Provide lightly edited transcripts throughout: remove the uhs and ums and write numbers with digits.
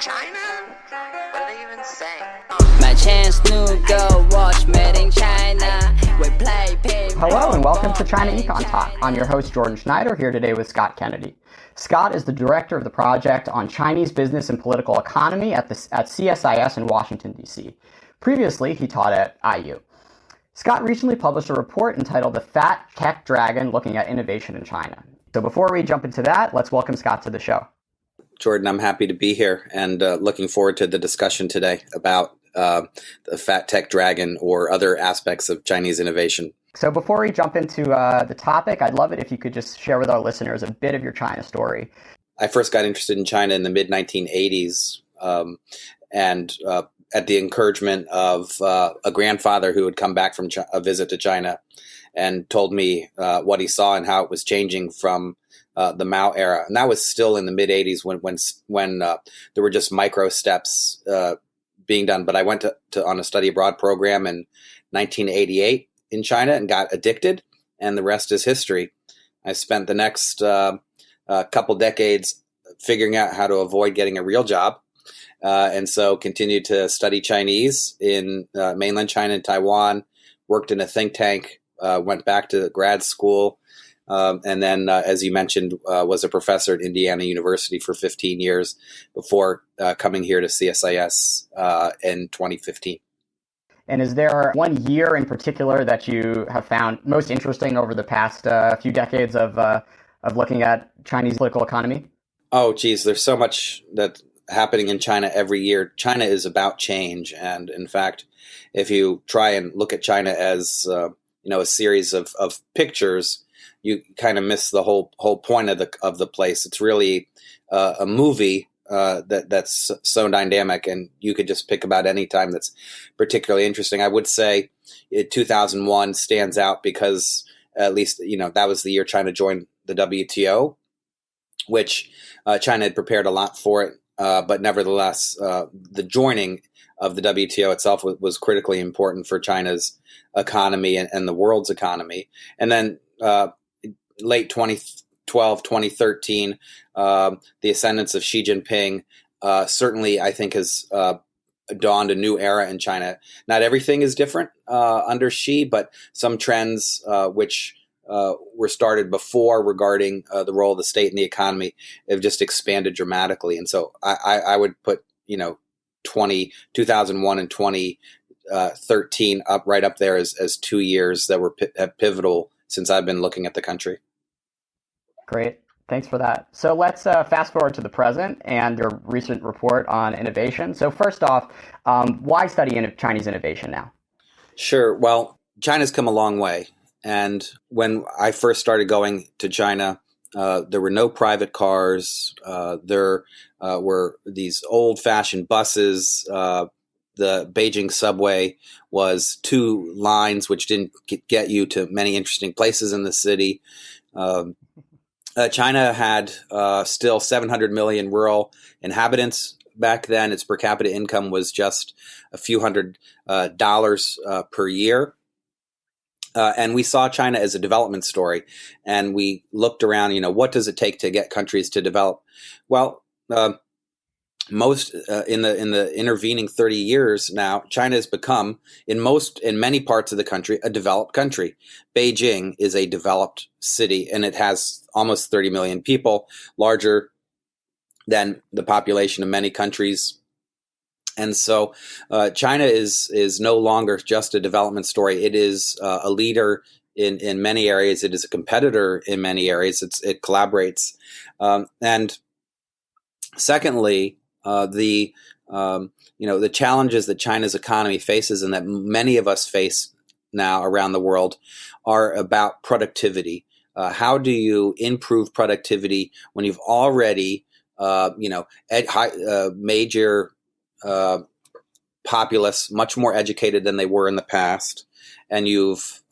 China? What are they even saying? My chance to go watch Made in China. We play ping. Hello and welcome to China Econ Talk. I'm your host Jordan Schneider, here today with Scott Kennedy. Scott is the director of the project on Chinese business and political economy at CSIS in Washington, D.C. Previously, he taught at IU. Scott recently published a report entitled The Fat Tech Dragon Looking at Innovation in China. So before we jump into that, let's welcome Scott to the show. Jordan, I'm happy to be here and looking forward to the discussion today about the fat tech dragon or other aspects of Chinese innovation. So before we jump into the topic, I'd love it if you could just share with our listeners a bit of your China story. I first got interested in China in the mid-1980s and at the encouragement of a grandfather who had come back from a visit to China and told me what he saw and how it was changing from the Mao era. And that was still in the mid-80s when there were just micro steps being done. But I went to on a study abroad program in 1988 in China and got addicted, and the rest is history. I spent the next couple decades figuring out how to avoid getting a real job. And so continued to study Chinese in mainland China and Taiwan, worked in a think tank, went back to grad school, and then, as you mentioned, was a professor at Indiana University for 15 years before coming here to CSIS in 2015. And is there one year in particular that you have found most interesting over the past few decades of looking at Chinese political economy? Oh, geez, there's so much that's happening in China every year. China is about change. And in fact, if you try and look at China as a series of pictures, you kind of miss the whole point of the place. It's really a movie that's so dynamic, and you could just pick about any time that's particularly interesting. I would say 2001 stands out because at least that was the year China joined the WTO, which China had prepared a lot for it, but nevertheless, the joining of the WTO itself was critically important for China's economy and the world's economy. And then late 2012, 2013, the ascendance of Xi Jinping certainly, I think, has dawned a new era in China. Not everything is different under Xi, but some trends which were started before regarding the role of the state in the economy have just expanded dramatically. And so I would put 2001 and 2013 right up there as 2 years that were pivotal since I've been looking at the country. Great. Thanks for that. So let's fast forward to the present and your recent report on innovation. So first off, why study Chinese innovation now? Sure. Well, China's come a long way. And when I first started going to China, there were no private cars. There were these old-fashioned buses. The Beijing subway was 2 lines, which didn't get you to many interesting places in the city. China had still 700 million rural inhabitants back then. Its per capita income was just a few $100s per year. And we saw China as a development story. And we looked around, what does it take to get countries to develop? Well, most in the intervening 30 years now, China has become in many parts of the country a developed country. Beijing is a developed city, and it has almost 30 million people, larger than the population of many countries. And so China is no longer just a development story. It is a leader in many areas. It is a competitor in many areas. It collaborates. And secondly, the challenges that China's economy faces and that many of us face now around the world are about productivity. How do you improve productivity when you've already, major populace, much more educated than they were in the past, and you've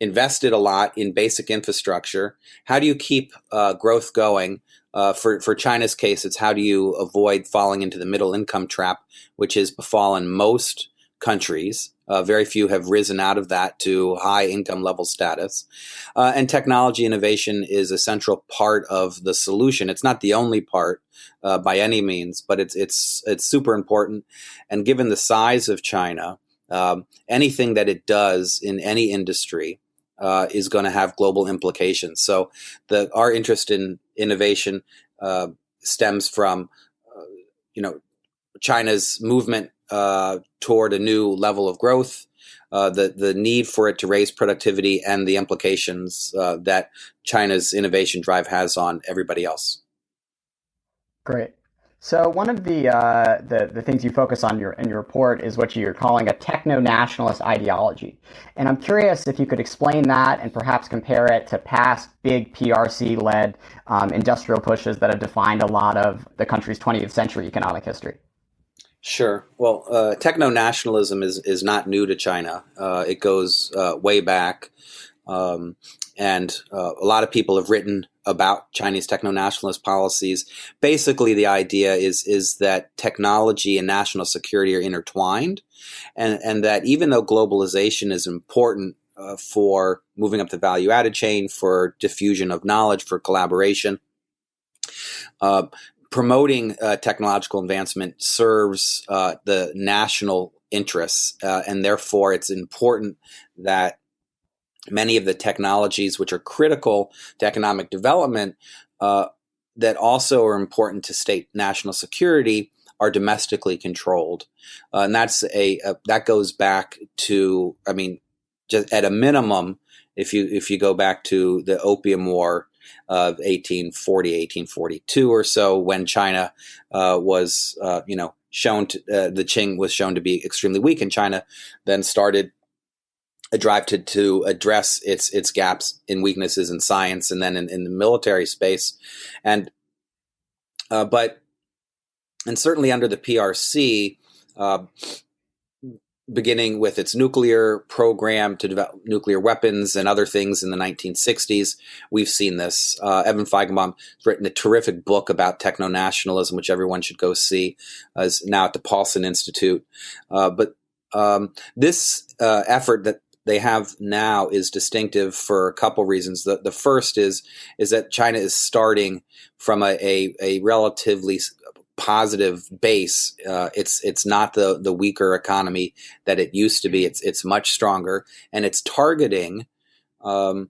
invested a lot in basic infrastructure? How do you keep growth going? For China's case, it's how do you avoid falling into the middle income trap, which has befallen most countries. Very few have risen out of that to high income level status. And technology innovation is a central part of the solution. It's not the only part by any means, but it's super important. And given the size of China, anything that it does in any industry is going to have global implications. So our interest in innovation stems from China's movement toward a new level of growth, the need for it to raise productivity, and the implications that China's innovation drive has on everybody else. Great. So one of the things you focus on in your report is what you're calling a techno-nationalist ideology. And I'm curious if you could explain that and perhaps compare it to past big PRC-led industrial pushes that have defined a lot of the country's 20th century economic history. Sure. Well, techno-nationalism is not new to China. It goes way back. And a lot of people have written about Chinese techno-nationalist policies. Basically, the idea is that technology and national security are intertwined, and that even though globalization is important for moving up the value-added chain, for diffusion of knowledge, for collaboration, promoting technological advancement serves the national interests, and therefore it's important that many of the technologies which are critical to economic development that also are important to state national security are domestically controlled. And that goes back to, just at a minimum, if you go back to the Opium War of 1840, 1842 or so, when China was shown to, the Qing was shown to be extremely weak, and China then started a drive to address its gaps in weaknesses in science and then in the military space, and certainly under the PRC, beginning with its nuclear program to develop nuclear weapons and other things in the 1960s, we've seen this. Evan Feigenbaum has written a terrific book about techno-nationalism, which everyone should go see. Is now at the Paulson Institute, but this effort that they have now is distinctive for a couple reasons. The first is that China is starting from a relatively positive base. It's not the weaker economy that it used to be. It's much stronger, and it's targeting the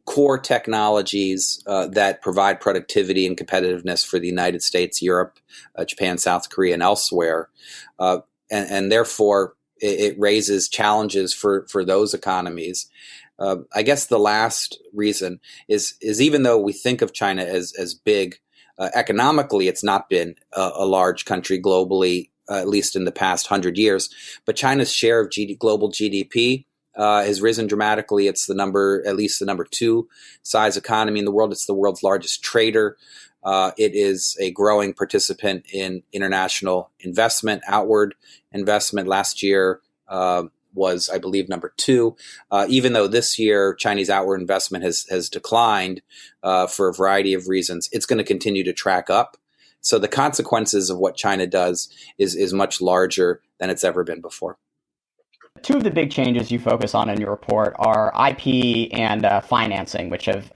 core technologies that provide productivity and competitiveness for the United States, Europe, Japan, South Korea, and elsewhere, and therefore it raises challenges for those economies. I guess the last reason is even though we think of China as big, economically it's not been a large country globally, at least in the past 100 years. But China's share of global GDP has risen dramatically. It's at least the number 2 size economy in the world. It's the world's largest trader. It is a growing participant in international investment, outward investment. Last year was, I believe, number 2, even though this year Chinese outward investment has declined for a variety of reasons. It's going to continue to track up. So the consequences of what China does is much larger than it's ever been before. 2 of the big changes you focus on in your report are IP and financing, which have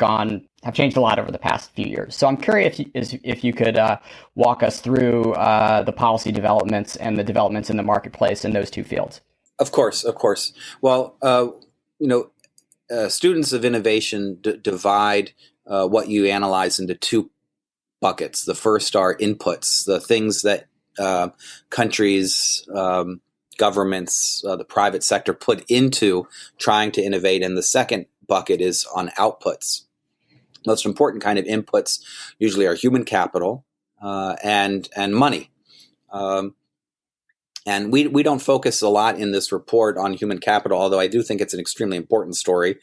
changed a lot over the past few years. So I'm curious if you could walk us through the policy developments and the developments in the marketplace in those 2 fields. Of course. Well, students of innovation divide what you analyze into 2 buckets. The first are inputs, the things that countries, governments, the private sector put into trying to innovate. And the second bucket is on outputs. Most important kind of inputs usually are human capital and money. And we don't focus a lot in this report on human capital, although I do think it's an extremely important story.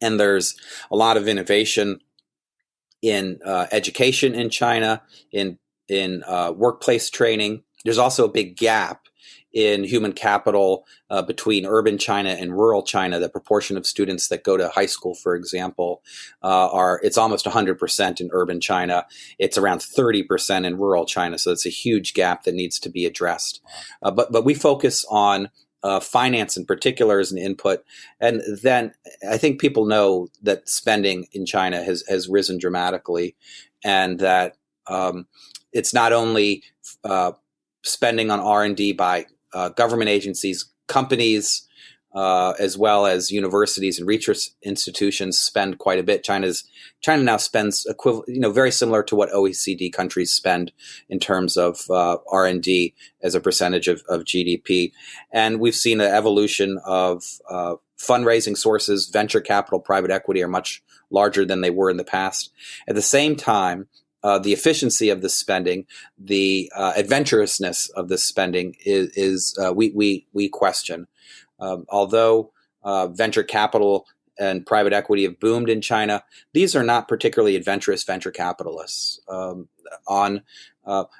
And there's a lot of innovation in education in China, in workplace training. There's also a big gap in human capital between urban China and rural China. The proportion of students that go to high school, for example, it's almost 100% in urban China. It's around 30% in rural China. So it's a huge gap that needs to be addressed. But we focus on finance in particular as an input. And then I think people know that spending in China has risen dramatically, and that it's not only spending on R&D by government agencies, companies, as well as universities and research institutions spend quite a bit. China now spends very similar to what OECD countries spend in terms of R&D as a percentage of GDP. And we've seen an evolution of fundraising sources. Venture capital, private equity are much larger than they were in the past. At the same time, the efficiency of the spending, the adventurousness of the spending we question. Although venture capital and private equity have boomed in China, these are not particularly adventurous venture capitalists.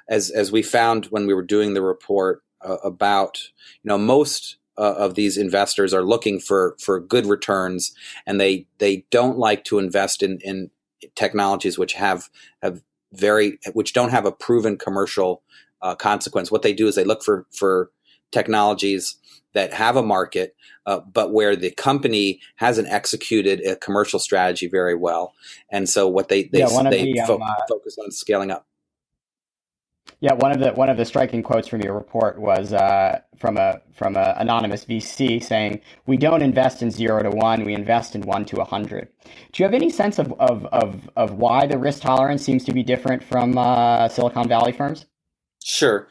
As we found when we were doing the report about, most of these investors are looking for good returns, and they don't like to invest in technologies which which don't have a proven commercial consequence. What they do is they look for technologies that have a market, but where the company hasn't executed a commercial strategy very well, and so what they focus on scaling up. Yeah, one of the striking quotes from your report was from a anonymous VC saying, "We don't invest in 0 to 1; we invest in 1 to 100." Do you have any sense of why the risk tolerance seems to be different from Silicon Valley firms? Sure.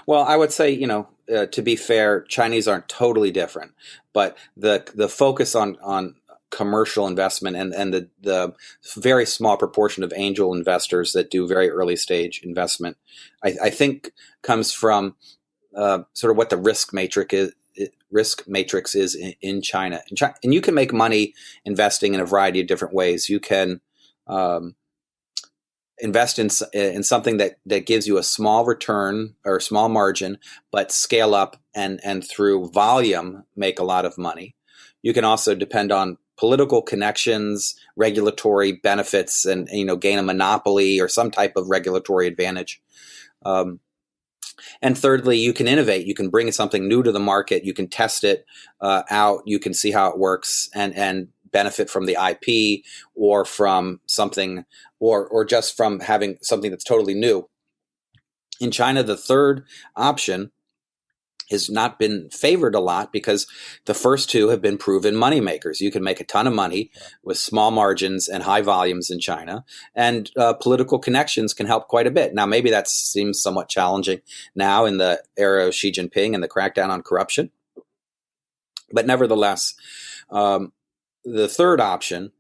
Well, I would say, to be fair, Chinese aren't totally different, but the focus on commercial investment and the very small proportion of angel investors that do very early stage investment, I think comes from sort of what the risk matrix is in China. And you can make money investing in a variety of different ways. You can invest in something that gives you a small return or a small margin, but scale up and through volume make a lot of money. You can also depend on political connections, regulatory benefits, and gain a monopoly or some type of regulatory advantage. And thirdly, you can innovate. You can bring something new to the market. You can test it out. You can see how it works and benefit from the IP or from something or just from having something that's totally new. In China, the third option has not been favored a lot because the first two have been proven moneymakers. You can make a ton of money with small margins and high volumes in China, and political connections can help quite a bit. Now, maybe that seems somewhat challenging now in the era of Xi Jinping and the crackdown on corruption. But nevertheless, the third option,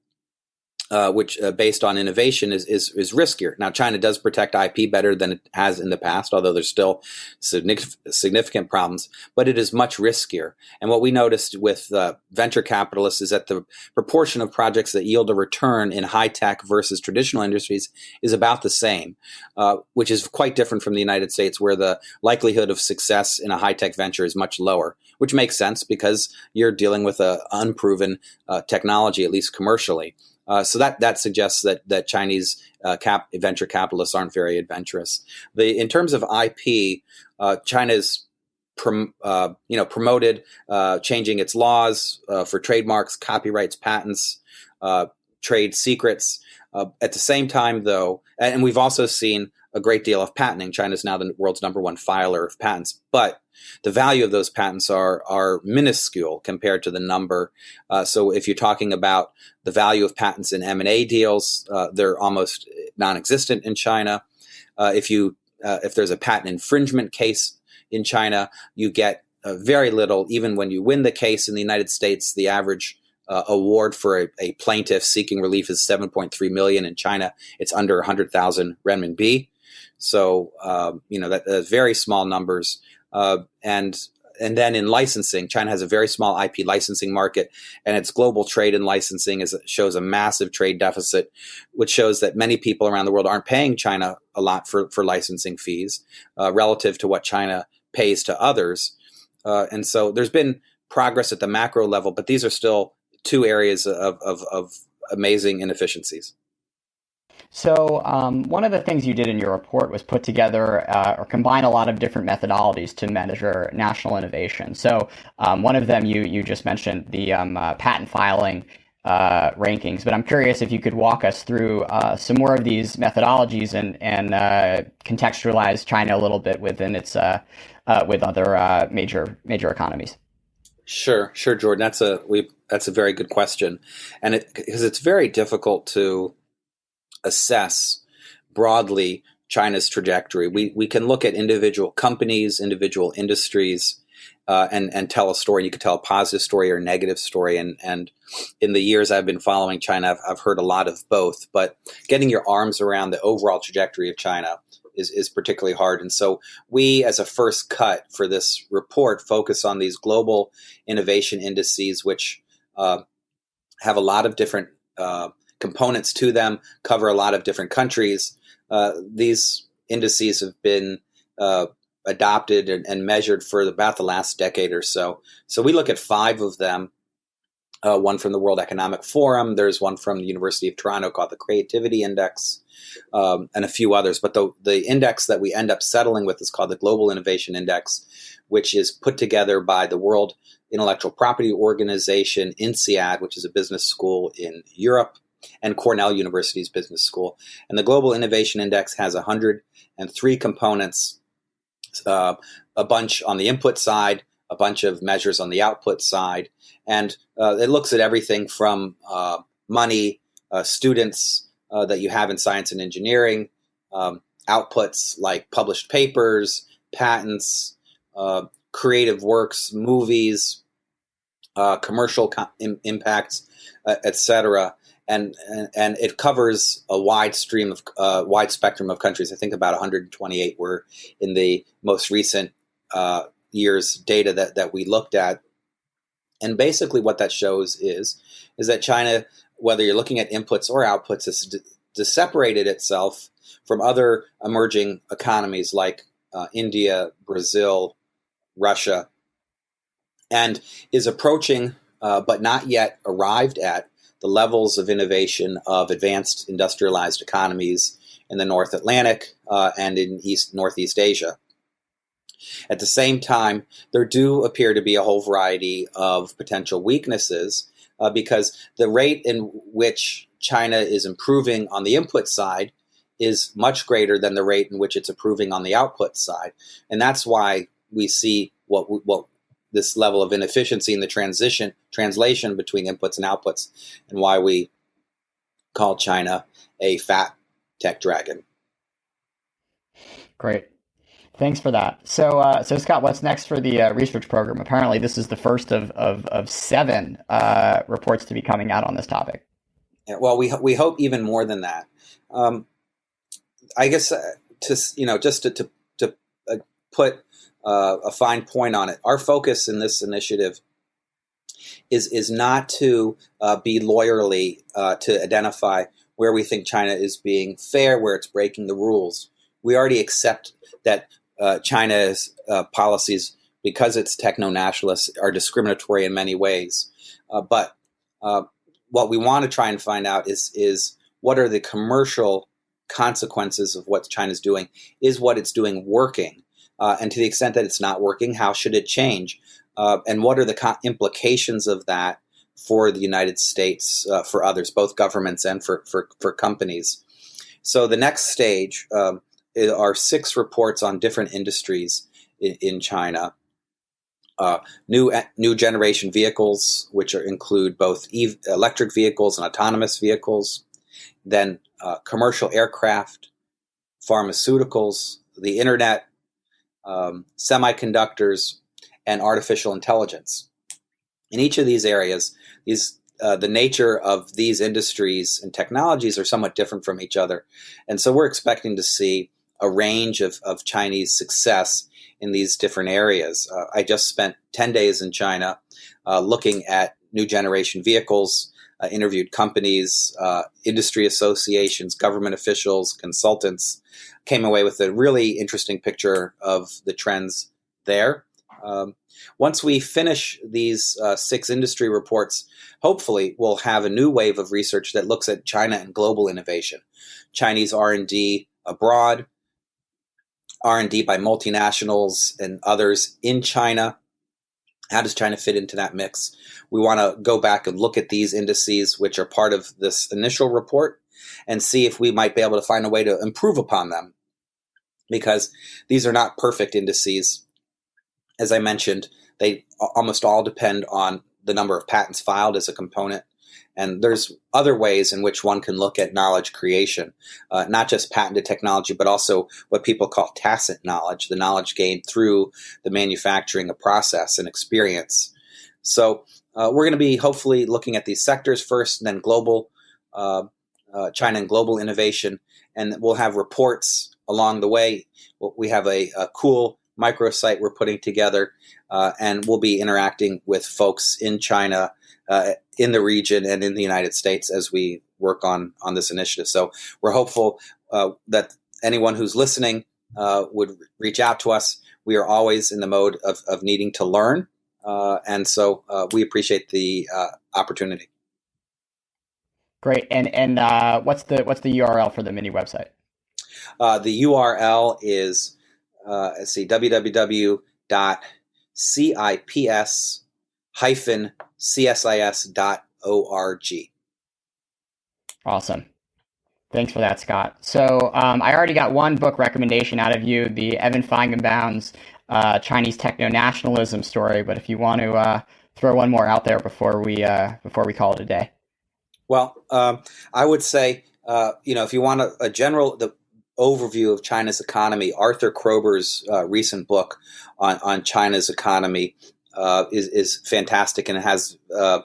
which based on innovation, is riskier. Now, China does protect IP better than it has in the past, although there's still significant problems, but it is much riskier. And what we noticed with venture capitalists is that the proportion of projects that yield a return in high tech versus traditional industries is about the same, which is quite different from the United States, where the likelihood of success in a high tech venture is much lower, which makes sense because you're dealing with an unproven technology, at least commercially. So that suggests that Chinese venture capitalists aren't very adventurous. In terms of IP, China's promoted changing its laws for trademarks, copyrights, patents, trade secrets. At the same time, though, and we've also seen a great deal of patenting. China's now the world's #1 filer of patents, but the value of those patents are minuscule compared to the number. So if you're talking about the value of patents in M&A deals, they're almost non-existent in China. If there's a patent infringement case in China, you get very little. Even when you win the case in the United States, the average award for a plaintiff seeking relief is 7.3 million. In China, it's under 100,000 renminbi. So that's very small numbers. And then in licensing, China has a very small IP licensing market, and its global trade in licensing shows a massive trade deficit, which shows that many people around the world aren't paying China a lot for licensing fees relative to what China pays to others. And so there's been progress at the macro level, but these are still two areas of amazing inefficiencies. So one of the things you did in your report was put together or combine a lot of different methodologies to measure national innovation. So one of them you just mentioned, the patent filing rankings, but I'm curious if you could walk us through some more of these methodologies and contextualize China a little bit within its with other major economies. Sure, Jordan. That's a very good question, and because it's very difficult to assess broadly China's trajectory. We can look at individual companies, individual industries, and tell a story. You can tell a positive story or a negative story. And in the years I've been following China, I've heard a lot of both. But getting your arms around the overall trajectory of China is particularly hard. And so we, as a first cut for this report, focus on these global innovation indices, which have a lot of different components to them, cover a lot of different countries. These indices have been adopted and measured for about the last decade or so. So we look at 5 of them, one from the World Economic Forum. There's one from the University of Toronto called the Creativity Index, and a few others. But the index that we end up settling with is called the Global Innovation Index, which is put together by the World Intellectual Property Organization, INSEAD, which is a business school in Europe, and Cornell University's business school. And the Global Innovation Index has 103 components, a bunch on the input side, a bunch of measures on the output side. And it looks at everything from money, students that you have in science and engineering, outputs like published papers, patents, creative works, movies, commercial impacts, etc. And it covers a wide spectrum of countries. I think about 128 were in the most recent year's data that we looked at. And basically what that shows is that China, whether you're looking at inputs or outputs, has separated itself from other emerging economies like India, Brazil, Russia, and is approaching, but not yet arrived at, the levels of innovation of advanced industrialized economies in the North Atlantic and in Northeast Asia. At the same time, there do appear to be a whole variety of potential weaknesses because the rate in which China is improving on the input side is much greater than the rate in which it's improving on the output side. And that's why we see what this level of inefficiency in the translation between inputs and outputs, and why we call China a fat tech dragon. Great. Thanks for that. So Scott, what's next for the research program? Apparently, this is the first of 7 reports to be coming out on this topic. Yeah, well, we hope even more than that. I guess just to put a fine point on it, our focus in this initiative is not to be lawyerly to identify where we think China is being fair, where it's breaking the rules. We already accept that China's policies, because it's techno-nationalist, are discriminatory in many ways. But what we want to try and find out is what are the commercial consequences of what China's doing? Is what it's doing working? And to the extent that it's not working, how should it change? And what are the implications of that for the United States, for others, both governments and for companies? So the next stage are 6 reports on different industries in China. New generation vehicles, which include both electric vehicles and autonomous vehicles, then commercial aircraft, pharmaceuticals, the internet, semiconductors, and artificial intelligence. In each of these areas, the nature of these industries and technologies are somewhat different from each other. And so we're expecting to see a range of Chinese success in these different areas. I just spent 10 days in China looking at new generation vehicles, interviewed companies, industry associations, government officials, consultants, came away with a really interesting picture of the trends there. Once we finish these 6 industry reports, hopefully we'll have a new wave of research that looks at China and global innovation, Chinese R&D abroad, R&D by multinationals and others in China. How does China fit into that mix? We want to go back and look at these indices, which are part of this initial report, and see if we might be able to find a way to improve upon them, because these are not perfect indices. As I mentioned, they almost all depend on the number of patents filed as a component. And there's other ways in which one can look at knowledge creation, not just patented technology, but also what people call tacit knowledge, the knowledge gained through the manufacturing of process and experience. So we're going to be hopefully looking at these sectors first, and then global China and global innovation, and we'll have reports along the way. We have a cool microsite we're putting together, and we'll be interacting with folks in China, in the region, and in the United States as we work on this initiative. So we're hopeful that anyone who's listening would reach out to us. We are always in the mode of needing to learn, and so we appreciate the opportunity. Great. And what's the URL for the mini website? The URL is www.cips-csis.org. Awesome. Thanks for that, Scott. So I already got one book recommendation out of you, the Evan Feigenbaum's Chinese techno-nationalism story. But if you want to throw one more out there before we call it a day. Well, I would say, if you want a general overview of China's economy, Arthur Krober's recent book on China's economy is fantastic, and it has a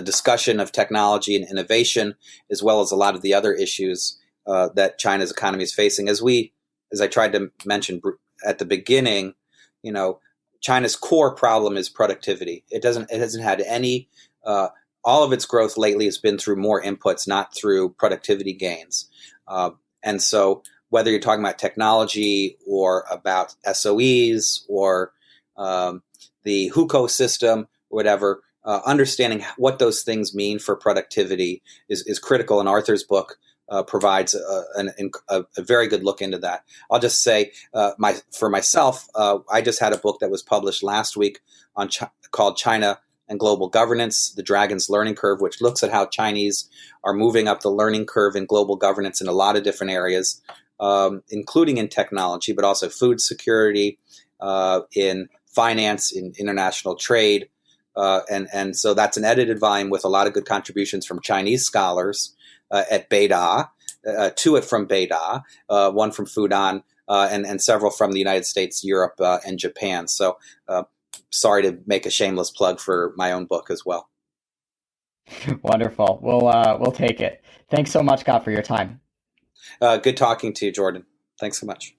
discussion of technology and innovation, as well as a lot of the other issues that China's economy is facing. As I tried to mention at the beginning, China's core problem is productivity. It hasn't had any. All of its growth lately has been through more inputs, not through productivity gains. And so whether you're talking about technology or about SOEs or the Hukou system, or whatever, understanding what those things mean for productivity is critical. And Arthur's book provides a very good look into that. I'll just say for myself, I just had a book that was published last week called China and Global Governance, The Dragon's Learning Curve, which looks at how Chinese are moving up the learning curve in global governance in a lot of different areas, including in technology, but also food security, in finance, in international trade. And so that's an edited volume with a lot of good contributions from Chinese scholars at Beida, two from Beida, one from Fudan, and several from the United States, Europe, and Japan. So sorry to make a shameless plug for my own book as well. Wonderful. We'll take it. Thanks so much, Scott, for your time. Good talking to you, Jordan. Thanks so much.